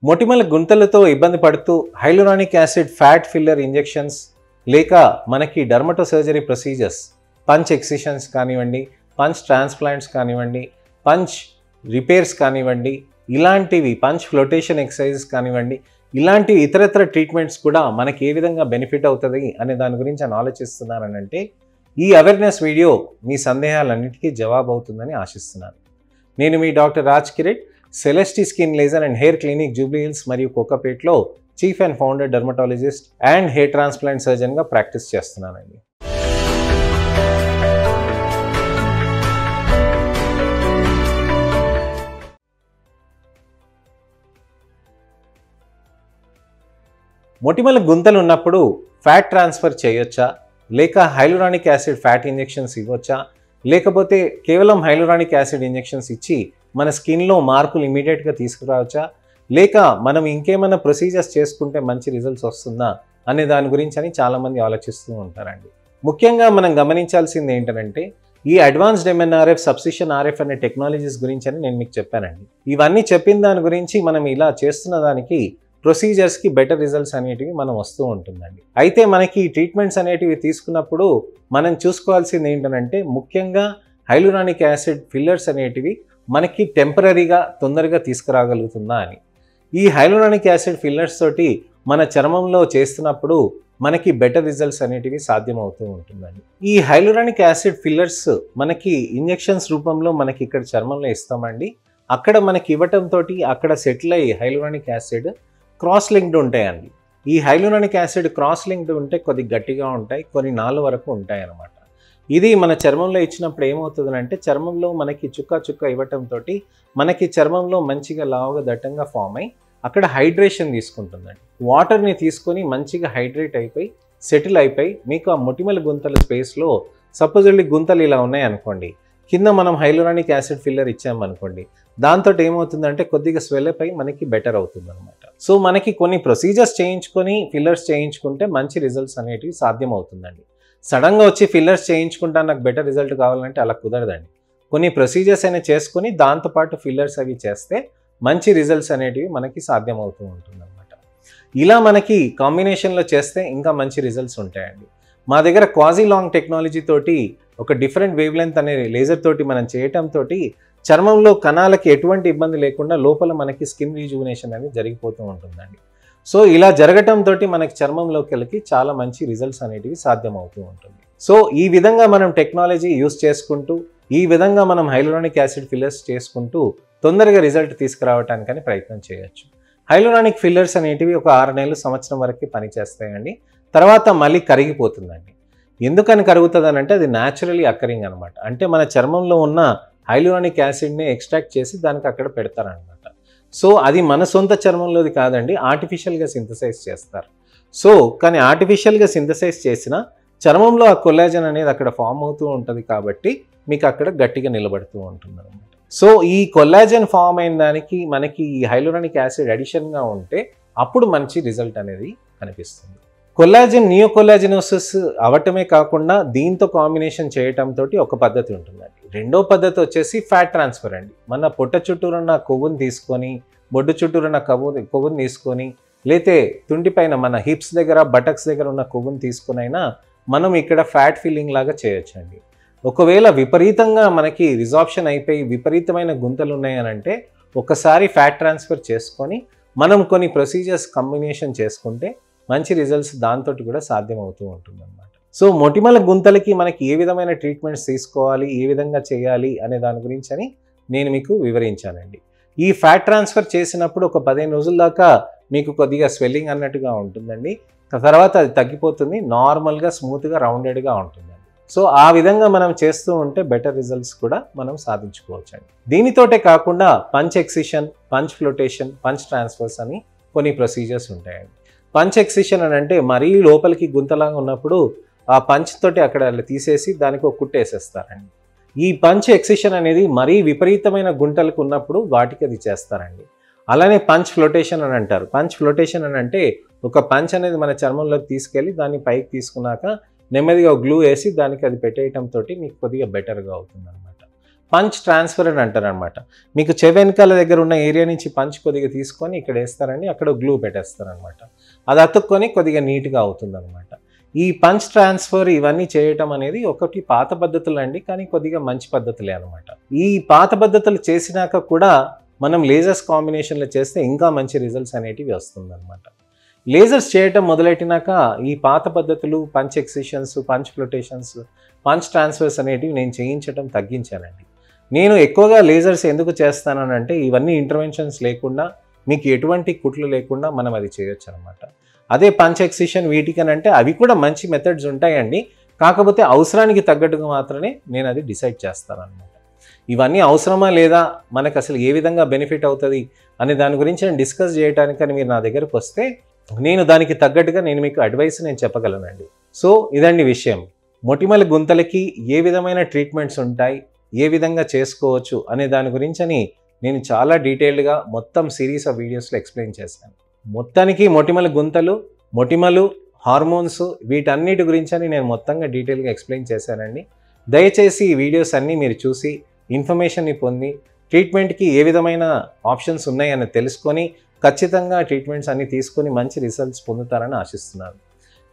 మొటిమల గుంతలతో ఇబ్బంది పడుతూ హైలురానిక్ యాసిడ్ ఫ్యాట్ ఫిల్లర్ ఇంజెక్షన్స్ లేక మనకి డర్మటో సర్జరీ ప్రొసీజర్స్ పంచ్ ఎక్సిషన్స్ కానివ్వండి, పంచ్ ట్రాన్స్ప్లాంట్స్ కానివ్వండి, పంచ్ రిపేర్స్ కానివ్వండి, ఇలాంటివి పంచ్ ఫ్లోటేషన్ ఎక్సర్సైజెస్ కానివ్వండి, ఇలాంటి ఇతరత్ర ట్రీట్మెంట్స్ కూడా మనకి ఏ విధంగా బెనిఫిట్ అవుతుంది అనే దాని గురించి నేను ఆలోచిస్తున్నానంటే ఈ అవేర్నెస్ వీడియో మీ సందేహాలన్నిటికీ జవాబు అవుతుందని ఆశిస్తున్నాను. నేను మీ doctor Raj Kireet, Celestee skin laser and hair clinic Jubilee Hills మరియు కోకాపేట్లో chief and founder dermatologist and hair transplant సర్జన్గా ప్రాక్టీస్ చేస్తున్నానండి. మొటిమల గుంతలు ఉన్నప్పుడు ఫ్యాట్ ట్రాన్స్ఫర్ చేయొచ్చా, లేక హైలురానిక్ యాసిడ్ ఫ్యాట్ ఇంజెక్షన్స్ ఇవ్వచ్చా, లేకపోతే కేవలం హైలురానిక్ యాసిడ్ ఇంజెక్షన్స్ ఇచ్చి మన స్కిన్లో మార్పులు ఇమీడియట్గా తీసుకురావచ్చా, లేక మనం ఇంకేమైనా ప్రొసీజర్స్ చేసుకుంటే మంచి రిజల్ట్స్ వస్తుందా అనే దాని గురించి అని చాలామంది ఆలోచిస్తూ ఉంటారండి. ముఖ్యంగా మనం గమనించాల్సింది ఏంటంటే ఈ అడ్వాన్స్డ్ ఎంఎన్ఆర్ఎఫ్, సబ్స్టిషన్ ఆర్ఎఫ్ అనే టెక్నాలజీస్ గురించి అని నేను మీకు చెప్పానండి. ఇవన్నీ చెప్పిన దాని గురించి మనం ఇలా చేస్తున్న దానికి ప్రొసీజర్స్కి బెటర్ రిజల్ట్స్ అనేటివి మనం వస్తూ ఉంటుందండి. అయితే మనకి ఈ ట్రీట్మెంట్స్ అనేటివి తీసుకున్నప్పుడు మనం చూసుకోవాల్సింది ఏంటంటే ముఖ్యంగా హైలురానిక్ యాసిడ్ ఫిల్లర్స్ అనేటివి మనకి టెంపరీగా తొందరగా తీసుకురాగలుగుతుందా అని. ఈ హైలురానిక్ యాసిడ్ ఫిల్లర్స్ తోటి మన చర్మంలో చేస్తున్నప్పుడు మనకి బెటర్ రిజల్ట్స్ అనేటివి సాధ్యమవుతూ ఉంటుందండి. ఈ హైలురానిక్ యాసిడ్ ఫిల్లర్స్ మనకి ఇంజెక్షన్స్ రూపంలో మనకి ఇక్కడ చర్మంలో ఇస్తామండి. అక్కడ మనకి ఇవ్వటంతో అక్కడ సెటిల్ అయ్యి హైలురానిక్ యాసిడ్ క్రాస్ లింక్డ్ ఉంటాయండి. ఈ హైలురానిక్ యాసిడ్ క్రాస్ లింక్డ్ ఉంటే కొద్దిగా గట్టిగా ఉంటాయి, కొన్ని నాళ్ళ వరకు ఉంటాయి అన్నమాట. ఇది మన చర్మంలో ఇచ్చినప్పుడు ఏమవుతుందంటే చర్మంలో మనకి చుక్క చుక్క ఇవ్వటంతో మనకి చర్మంలో మంచిగా లావుగా దట్టంగా ఫామ్ అయ్యి అక్కడ హైడ్రేషన్ తీసుకుంటుందండి. వాటర్ని తీసుకొని మంచిగా హైడ్రేట్ అయిపోయి సెటిల్ అయిపోయి మీకు ఆ మొటిమల గుంతల స్పేస్లో సపోజ్లీ గుంతలు ఇలా ఉన్నాయి అనుకోండి, కింద మనం హైలురానిక్ యాసిడ్ ఫిల్లర్ ఇచ్చామనుకోండి, దాంతో ఏమవుతుందంటే కొద్దిగా స్వెల్అప్ అయి మనకి బెటర్ అవుతుంది అనమాట. సో మనకి కొన్ని ప్రొసీజర్స్ చేయించుకొని ఫిల్లర్స్ చేయించుకుంటే మంచి రిజల్ట్స్ అనేటివి సాధ్యం అవుతుందండి. సడన్గా వచ్చి ఫిల్లర్స్ చేయించుకుంటా నాకు బెటర్ రిజల్ట్ కావాలంటే అలా కుదరదండి. కొన్ని ప్రొసీజర్స్ అయినా చేసుకొని దాంతోపాటు ఫిల్లర్స్ అవి చేస్తే మంచి రిజల్ట్స్ అనేటివి మనకి సాధ్యం అవుతూ ఉంటుంది అనమాట. ఇలా మనకి కాంబినేషన్లో చేస్తే ఇంకా మంచి రిజల్ట్స్ ఉంటాయండి. మా దగ్గర క్వాజీ లాంగ్ టెక్నాలజీ తోటి ఒక డిఫరెంట్ వేవ్ లెంత్ అనే లేజర్ తోటి మనం చేయటంతో చర్మంలో కణాలకి ఎటువంటి ఇబ్బంది లేకుండా లోపల మనకి స్కిన్ రీజువినేషన్ అనేది జరిగిపోతూ ఉంటుందండి. సో ఇలా జరగటంతో మనకి చర్మంలోకి చాలా మంచి రిజల్ట్స్ అనేటివి సాధ్యమవుతూ ఉంటుంది. సో ఈ విధంగా మనం టెక్నాలజీ యూస్ చేసుకుంటూ ఈ విధంగా మనం హైలురానిక్ యాసిడ్ ఫిల్లర్స్ చేసుకుంటూ తొందరగా రిజల్ట్ తీసుకురావటానికని ప్రయత్నం చేయొచ్చు. హైలురానిక్ ఫిల్లర్స్ అనేటివి ఒక 6 నెలలు సంవత్సరం వరకు పనిచేస్తాయండి. తర్వాత మళ్ళీ కరిగిపోతుందండి. ఎందుకని కరుగుతుంది అంటే అది న్యాచురలీ అక్కరింగ్ అనమాట. అంటే మన చర్మంలో ఉన్న హైలురానిక్ యాసిడ్ని ఎక్స్ట్రాక్ట్ చేసి దానికి అక్కడ పెడతారనమాట. సో అది మన సొంత చర్మంలోది కాదండి, ఆర్టిఫిషియల్గా సింథసైజ్ చేస్తారు. సో కానీ ఆర్టిఫిషియల్గా సింథసైజ్ చేసిన చర్మంలో ఆ కొల్లాజన్ అనేది అక్కడ ఫామ్ అవుతూ ఉంటుంది కాబట్టి మీకు అక్కడ గట్టిగా నిలబడుతూ ఉంటుంది అనమాట. సో ఈ కొల్లాజన్ ఫామ్ అయిన దానికి మనకి ఈ హైలురానిక్ యాసిడ్ అడిషన్గా ఉంటే అప్పుడు మంచి రిజల్ట్ అనేది కనిపిస్తుంది. కొల్లాజన్ నియోకొల్లాజినోసిస్ అవటమే కాకుండా దీంతో కాంబినేషన్ చేయటంతో ఒక పద్ధతి ఉంటుందండి. రెండో పద్ధతి వచ్చేసి ఫ్యాట్ ట్రాన్స్ఫర్ అండి. మన పొట్ట చుట్టూరున్న కొవ్వుని తీసుకొని, బొడ్డు చుట్టూరున్న కొవ్వుని తీసుకొని, లేతే తుండిపైన మన హిప్స్ దగ్గర బటక్స్ దగ్గర ఉన్న కొవ్వుని తీసుకొని అయినా మనం ఇక్కడ ఫ్యాట్ ఫిల్లింగ్ లాగా చేయొచ్చండి. ఒకవేళ విపరీతంగా మనకి రిజార్ప్షన్ అయిపోయి విపరీతమైన గుంతలు ఉన్నాయనంటే ఒకసారి ఫ్యాట్ ట్రాన్స్ఫర్ చేసుకొని మనం కొన్ని ప్రొసీజర్స్ కాంబినేషన్ చేసుకుంటే మంచి రిజల్ట్స్ దాంతో కూడా సాధ్యం అవుతూ ఉంటుంది అన్నమాట. సో మొటిమల గుంతలకి మనకి ఏ విధమైన ట్రీట్మెంట్స్ తీసుకోవాలి, ఏ విధంగా చేయాలి అనే దాని గురించి అని నేను మీకు వివరించానండి. ఈ ఫ్యాట్ ట్రాన్స్ఫర్ చేసినప్పుడు ఒక 15 రోజుల దాకా మీకు కొద్దిగా స్వెల్లింగ్ అన్నట్టుగా ఉంటుందండి. తర్వాత అది తగ్గిపోతుంది, నార్మల్గా స్మూత్గా రౌండెడ్గా ఉంటుందండి. సో ఆ విధంగా మనం చేస్తూ ఉంటే బెటర్ రిజల్ట్స్ కూడా మనం సాధించుకోవచ్చండి. దీనితోటే కాకుండా punch excision, punch flotation, punch transfers అని కొన్ని ప్రొసీజర్స్ ఉంటాయండి. పంచ్ ఎక్సిషన్ అని అంటే మరీ లోపలికి గుంతలాగా ఉన్నప్పుడు ఆ పంచ్ తోటి అక్కడ తీసేసి దానికి ఒక కుట్టు వేసేస్తారండి. ఈ పంచ్ ఎక్సిషన్ అనేది మరీ విపరీతమైన గుంటలకు ఉన్నప్పుడు వాటికి అది చేస్తారండి. అలానే పంచ్ ఫ్లోటేషన్ అని అంటారు. పంచ్ ఫ్లోటేషన్ అని అంటే ఒక పంచ్ అనేది మన చర్మంలోకి తీసుకెళ్ళి దాన్ని పైకి తీసుకున్నాక నెమ్మదిగా గ్లూ వేసి దానికి అది పెట్టేయటంతో మీకు కొద్దిగా బెటర్గా అవుతుంది అనమాట. పంచ్ ట్రాన్స్ఫర్ అని అంటారనమాట. మీకు చెవి వెనకాల దగ్గర ఉన్న ఏరియా నుంచి పంచ్ కొద్దిగా తీసుకొని ఇక్కడ వేస్తారండి, అక్కడ గ్లూ పెట్టేస్తారనమాట. అది అతుక్కొని కొద్దిగా నీట్గా అవుతుందన్నమాట. ఈ పంచ్ ట్రాన్స్ఫర్ ఇవన్నీ చేయటం అనేది ఒకటి పాత పద్ధతులు అండి, కానీ కొద్దిగా మంచి పద్ధతులే అనమాట. ఈ పాత పద్ధతులు చేసినాక కూడా మనం లేజర్స్ కాంబినేషన్లో చేస్తే ఇంకా మంచి రిజల్ట్స్ అనేటివి వస్తుందన్నమాట. లేజర్స్ చేయటం మొదలెట్టినాక ఈ పాత పద్ధతులు punch excisions, punch flotations, punch transfers అనేటివి నేను చేయించడం తగ్గించానండి. నేను ఎక్కువగా లేజర్స్ ఎందుకు చేస్తానంటే ఇవన్నీ ఇంటర్వెన్షన్స్ లేకుండా, మీకు ఎటువంటి కుట్లు లేకుండా మనం అది చేయొచ్చు అనమాట. అదే పంచ్ ఎక్సిషన్ వీటికనంటే అవి కూడా మంచి మెథడ్స్ ఉంటాయండి, కాకపోతే అవసరానికి తగ్గట్టుగా మాత్రమే నేను అది డిసైడ్ చేస్తానన్నమాట. ఇవన్నీ అవసరమా లేదా, మనకు అసలు ఏ విధంగా బెనిఫిట్ అవుతుంది అనే దాని గురించి నేను డిస్కస్ చేయడానికని మీరు నా దగ్గరకు వస్తే నేను దానికి తగ్గట్టుగా నేను మీకు అడ్వైస్ నేను చెప్పగలనండి. సో ఇదండి విషయం. మొటిమల గుంతలకి ఏ విధమైన ట్రీట్మెంట్స్ ఉంటాయి, ఏ విధంగా చేసుకోవచ్చు అనే దాని గురించి నేను చాలా డీటెయిల్డ్గా మొత్తం సిరీస్ ఆఫ్ వీడియోస్లో ఎక్స్ప్లెయిన్ చేశాను. మొత్తానికి మొటిమల గుంతలు, మొటిమలు, హార్మోన్స్ వీటన్నిటి గురించి నేను మొత్తంగా డీటెయిల్గా ఎక్స్ప్లెయిన్ చేశానండి. దయచేసి ఈ వీడియోస్ అన్నీ మీరు చూసి ఇన్ఫర్మేషన్ని పొంది ట్రీట్మెంట్కి ఏ విధమైన ఆప్షన్స్ ఉన్నాయని తెలుసుకొని ఖచ్చితంగా ట్రీట్మెంట్స్ అన్నీ తీసుకొని మంచి రిజల్ట్స్ పొందుతారని ఆశిస్తున్నాను.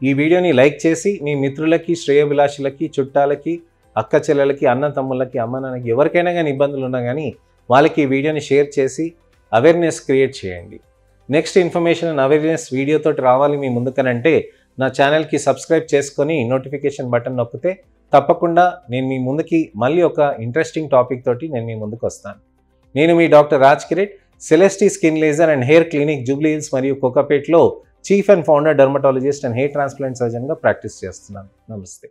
ఈ వీడియోని లైక్ చేసి మీ మిత్రులకి, శ్రేయోభిలాషులకి, చుట్టాలకి, అక్క చెల్లెలకి, అన్న తమ్ముళ్ళకి, అమ్మ నాన్నకి ఎవరికైనా కానీ ఇబ్బందులు ఉన్నా కానీ వాళ్ళకి ఈ వీడియోని షేర్ చేసి అవేర్నెస్ క్రియేట్ చేయండి. నెక్స్ట్ ఇన్ఫర్మేషన్ అండ్ అవేర్నెస్ వీడియోతో రావాలి మీ ముందుకనంటే నా ఛానల్కి సబ్స్క్రైబ్ చేసుకొని నోటిఫికేషన్ బటన్ నొక్కితే తప్పకుండా నేను మీ ముందుకి మళ్ళీ ఒక ఇంట్రెస్టింగ్ టాపిక్ తోటి నేను మీ ముందుకు వస్తాను. నేను మీ doctor Raj Kireet, Celestee skin laser and hair clinic, Jubilee Hills మరియు కోకాపేట్లో chief and founder dermatologist and hair transplant సర్జన్గా ప్రాక్టీస్ చేస్తున్నాను. నమస్తే.